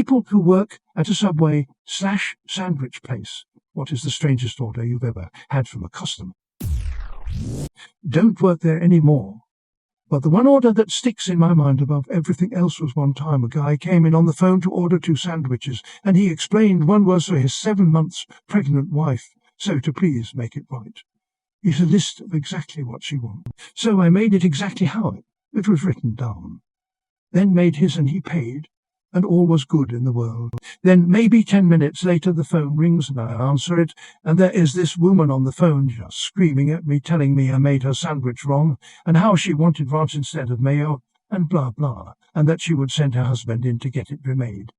people who work at a Subway/sandwich place. What is the strangest order you've ever had from a customer? Don't work there anymore. But the one order that sticks in my mind above everything else was one time a guy came in on the phone to order 2 sandwiches, and he explained one was for his 7 months pregnant wife, so to please make it right. He had a list of exactly what she wanted, so I made it exactly how it was written down. Then made his and he paid, and all was good in the world. Then maybe 10 minutes later the phone rings and I answer it, and there is this woman on the phone just screaming at me, telling me I made her sandwich wrong, and how she wanted ranch instead of mayo, and blah blah, and that she would send her husband in to get it remade.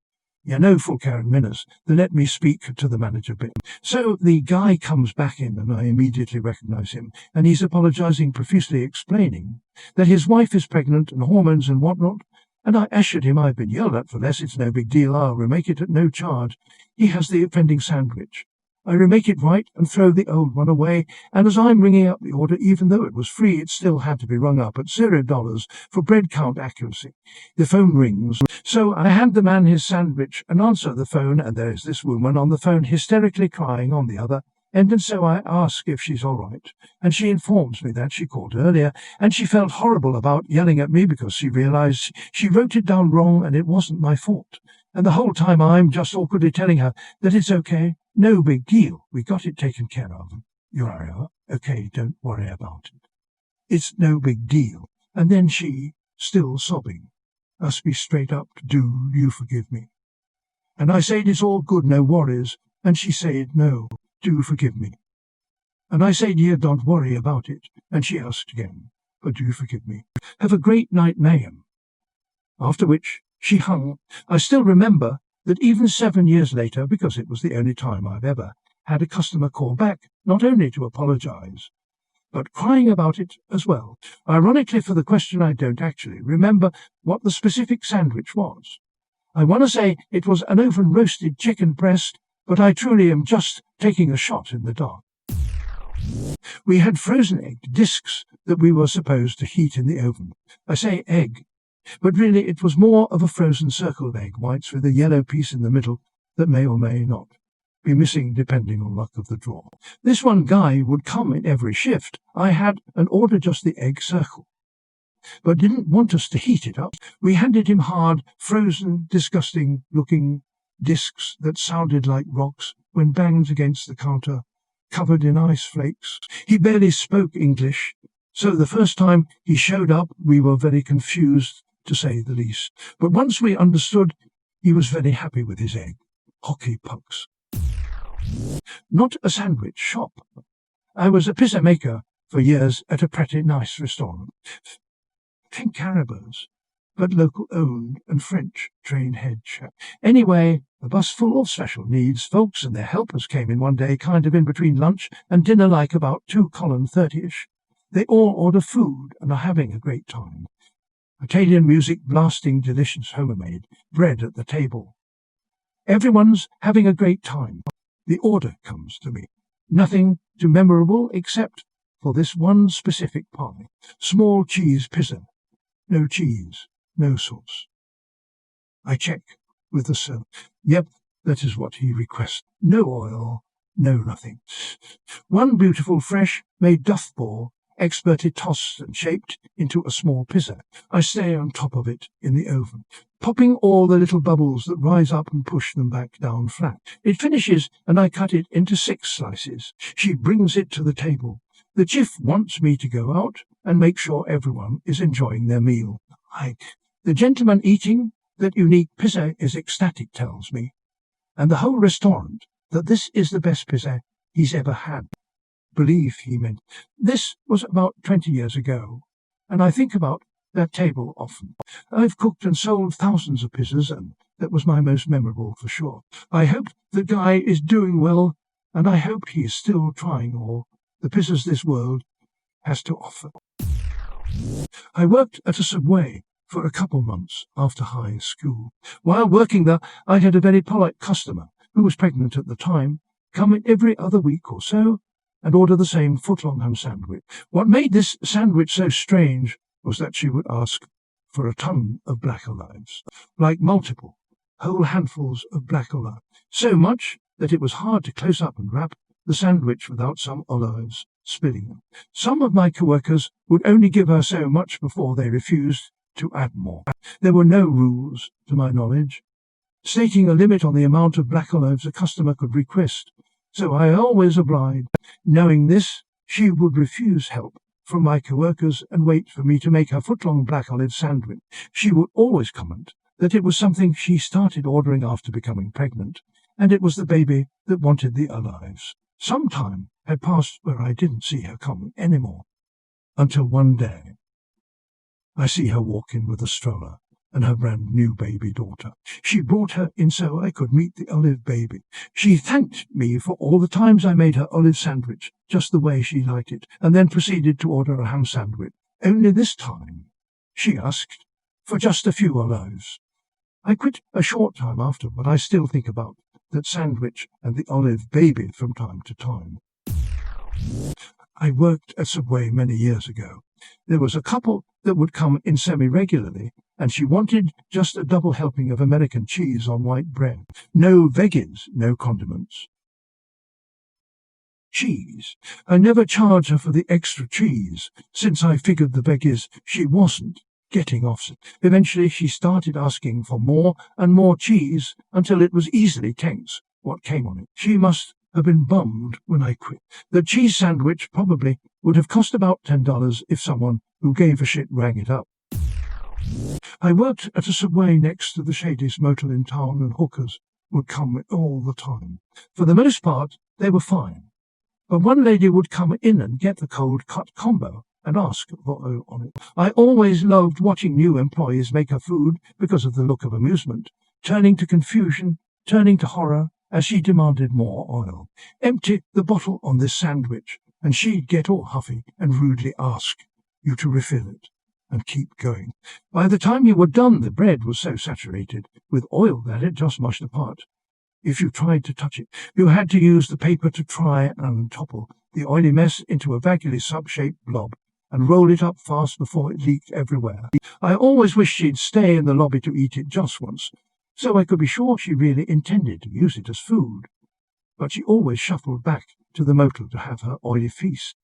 No full Karen minutes, they let me speak to the manager bit. So the guy comes back in and I immediately recognize him, and he's apologizing profusely, explaining that his wife is pregnant and hormones and whatnot. And I assured him I've been yelled at for less, it's no big deal, I'll remake it at no charge. He has the offending sandwich. I remake it right and throw the old one away, and as I'm ringing up the order, even though it was free, it still had to be rung up at $0 for bread count accuracy. The phone rings, so I hand the man his sandwich and answer the phone, and there is this woman on the phone hysterically crying on the other. And so I ask if she's all right, and she informs me that she called earlier, and she felt horrible about yelling at me because she realized she wrote it down wrong and it wasn't my fault. And the whole time I'm just awkwardly telling her that it's okay, no big deal, we got it taken care of. You're okay, don't worry about it. It's no big deal. And then she, still sobbing, asks me straight up, do you forgive me? And I said it's all good, no worries, and she said no. Do forgive me. And I said, yeah, don't worry about it. And she asked again, but do forgive me. Have a great night, ma'am. After which she hung. I still remember that even 7 years later, because it was the only time I've ever had a customer call back, not only to apologize, but crying about it as well. Ironically, for the question, I don't actually remember what the specific sandwich was. I want to say it was an oven-roasted chicken breast, but I truly am just taking a shot in the dark. We had frozen egg discs that we were supposed to heat in the oven. I say egg, but really it was more of a frozen circle of egg whites with a yellow piece in the middle that may or may not be missing depending on luck of the draw. This one guy would come in every shift. I had and ordered just the egg circle, but didn't want us to heat it up. We handed him hard, frozen, disgusting-looking discs that sounded like rocks when banged against the counter, covered in ice flakes. He barely spoke English, so the first time he showed up we were very confused, to say the least. But once we understood, he was very happy with his egg. Hockey pucks. Not a sandwich shop. I was a pizza maker for years at a pretty nice restaurant. Think Caribou's, but local-owned and French-trained head chef. Anyway, a bus full of special needs folks and their helpers came in one day, kind of in between lunch and dinner, like about 2:30ish. They all order food and are having a great time. Italian music blasting, delicious homemade bread at the table. Everyone's having a great time. The order comes to me. Nothing too memorable except for this one specific pie. Small cheese pizza. No cheese, no sauce. I check with the server. Yep, that is what he requests. No oil, no nothing. One beautiful fresh made duff ball, expertly tossed and shaped into a small pizza. I stay on top of it in the oven, popping all the little bubbles that rise up and push them back down flat. It finishes and I cut it into 6 slices. She brings it to the table. The chief wants me to go out and make sure everyone is enjoying their meal. The gentleman eating that unique pizza is ecstatic, tells me, and the whole restaurant that this is the best pizza he's ever had. Believe he meant. This was about 20 years ago, and I think about that table often. I've cooked and sold thousands of pizzas, and that was my most memorable for sure. I hope the guy is doing well, and I hope he is still trying all the pizzas this world has to offer. I worked at a Subway for a couple months after high school. While working there, I had a very polite customer who was pregnant at the time come in every other week or so and order the same foot-long ham sandwich. What made this sandwich so strange was that she would ask for a ton of black olives, like multiple, whole handfuls of black olive, so much that it was hard to close up and wrap the sandwich without some olives spilling them. Some of my coworkers would only give her so much before they refused to add more. There were no rules, to my knowledge, stating a limit on the amount of black olives a customer could request, so I always obliged. Knowing this, she would refuse help from my coworkers and wait for me to make her foot-long black olive sandwich. She would always comment that it was something she started ordering after becoming pregnant, and it was the baby that wanted the olives. Some time had passed where I didn't see her come anymore, until one day I see her walk in with a stroller and her brand new baby daughter. She brought her in so I could meet the olive baby. She thanked me for all the times I made her olive sandwich just the way she liked it, and then proceeded to order a ham sandwich. Only this time she asked for just a few olives. I quit a short time after, but I still think about that sandwich and the olive baby from time to time. I worked at Subway many years ago. There was a couple that would come in semi-regularly, and she wanted just a double helping of American cheese on white bread. No veggies, no condiments. Cheese. I never charged her for the extra cheese, since I figured the veggies she wasn't getting offset. Eventually she started asking for more and more cheese until it was easily tense what came on it. She must have been bummed when I quit. The cheese sandwich probably would have cost about $10 if someone who gave a shit rang it up. I worked at a Subway next to the shadiest motel in town, and hookers would come all the time. For the most part, they were fine. But one lady would come in and get the cold cut combo and ask for oil on it. I always loved watching new employees make her food because of the look of amusement, turning to confusion, turning to horror, as she demanded more oil. Empty the bottle on this sandwich, and she'd get all huffy and rudely ask you to refill it and keep going. By the time you were done, the bread was so saturated with oil that it just mushed apart. If you tried to touch it, you had to use the paper to try and topple the oily mess into a vaguely sub-shaped blob and roll it up fast before it leaked everywhere. I always wished she'd stay in the lobby to eat it just once, so I could be sure she really intended to use it as food. But she always shuffled back to the motel to have her oily feast.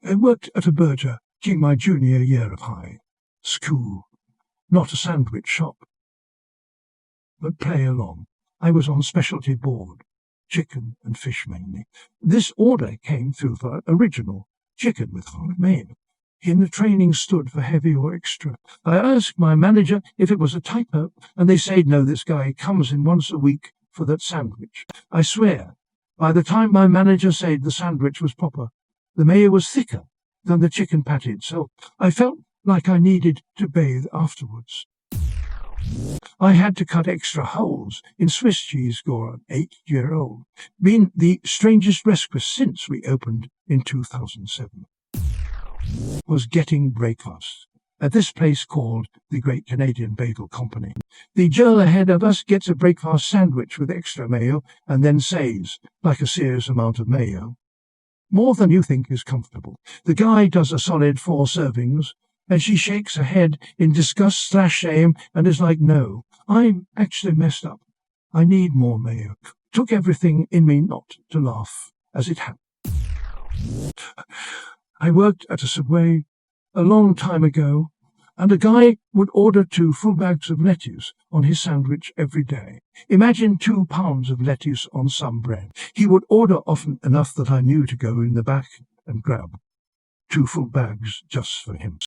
I worked at a burger in my junior year of high school, not a sandwich shop. But play along. I was on specialty board, chicken and fish mainly. This order came through for original chicken with hard mayo. In the training stood for heavy or extra. I asked my manager if it was a typo, and they said no, this guy comes in once a week for that sandwich. I swear, by the time my manager said the sandwich was proper, the mayo was thicker than the chicken patty itself. I felt like I needed to bathe afterwards. I had to cut extra holes in Swiss cheese for an 8-year-old. Been the strangest request since we opened in 2007. Was getting breakfast at this place called the Great Canadian Bagel Company. The girl ahead of us gets a breakfast sandwich with extra mayo and then says, like a serious amount of mayo, more than you think is comfortable. The guy does a solid 4 servings, and she shakes her head in disgust/shame and is like, no, I'm actually messed up. I need more mayo. Took everything in me not to laugh as it happened. I worked at a Subway a long time ago, and a guy would order 2 full bags of lettuce on his sandwich every day. Imagine 2 pounds of lettuce on some bread. He would order often enough that I knew to go in the back and grab 2 full bags just for him.